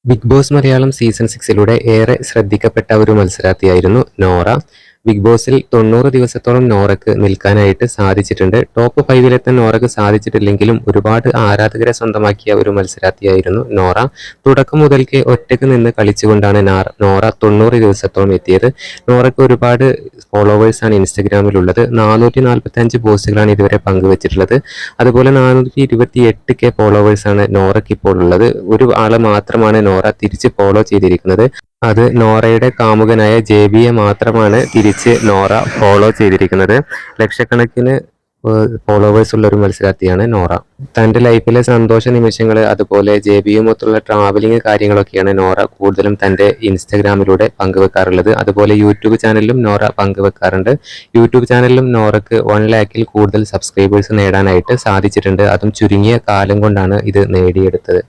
Big boss Malayalam season 6 ഏറെ ശ്രദ്ധിക്കപ്പെട്ട ഒരു മത്സരാർത്ഥിയായിരുന്നു Nora. Big ബോസിൽ 90 ദിവസത്തോളം നോറയ്ക്ക് നിൽക്കാനായിട്ട് സാധിച്ചിട്ടുണ്ട്. ടോപ്പ് 5-ലെത്താൻ നോറയ്ക്ക് സാധിച്ചിട്ടില്ലെങ്കിലും ഒരുപാട് ആരാധകരെ സ്വന്തമാക്കിയ ഒരു മത്സരാർത്ഥിയായിരുന്നു നോറ. തുടക്കം മുതൽക്കേ ഒറ്റയ്ക്ക് നിന്ന് കളിച്ചുകൊണ്ടാണ് നോറ 90 ദിവസത്തോളം എത്തിയത്. നോറയ്ക്ക് ഒരുപാട് ഫോളോവേഴ്സാണ് ഇൻസ്റ്റഗ്രാമിലുള്ളത്. 445 പോസ്റ്റുകളാണ് ഇതുവരെ പങ്കുവച്ചിട്ടുള്ളത്. അതുപോലെ 428K ഫോളോവേഴ്സാണ് നോറയ്ക്ക് ഇപ്പോൾ ഉള്ളത്. ഒരു ആളെ മാത്രമാണ് നോറ തിരിച്ച് ഫോളോ ചെയ്തിരിക്കുന്നത്. അത് നോറയുടെ കാമുകനായ ജെബിയെ മാത്രമാണ് തിരിച്ച് നോറ ഫോളോ ചെയ്തിരിക്കുന്നത്. ലക്ഷക്കണക്കിന് ഫോളോവേഴ്സ് ഉള്ള ഒരു മത്സരാർത്ഥിയാണ് നോറ. തൻ്റെ ലൈഫിലെ സന്തോഷ നിമിഷങ്ങൾ, അതുപോലെ ജെബിയുമൊത്തുള്ള ട്രാവലിംഗ് കാര്യങ്ങളൊക്കെയാണ് നോറ കൂടുതലും തൻ്റെ ഇൻസ്റ്റഗ്രാമിലൂടെ പങ്കുവെക്കാറുള്ളത്. അതുപോലെ യൂട്യൂബ് ചാനലിലും നോറ പങ്കുവെക്കാറുണ്ട്. യൂട്യൂബ് ചാനലിലും നോറയ്ക്ക് 1 ലാഖിൽ കൂടുതൽ സബ്സ്ക്രൈബേഴ്സ് നേടാനായിട്ട് സാധിച്ചിട്ടുണ്ട്. അതും ചുരുങ്ങിയ കാലം കൊണ്ടാണ് ഇത് നേടിയെടുത്തത്.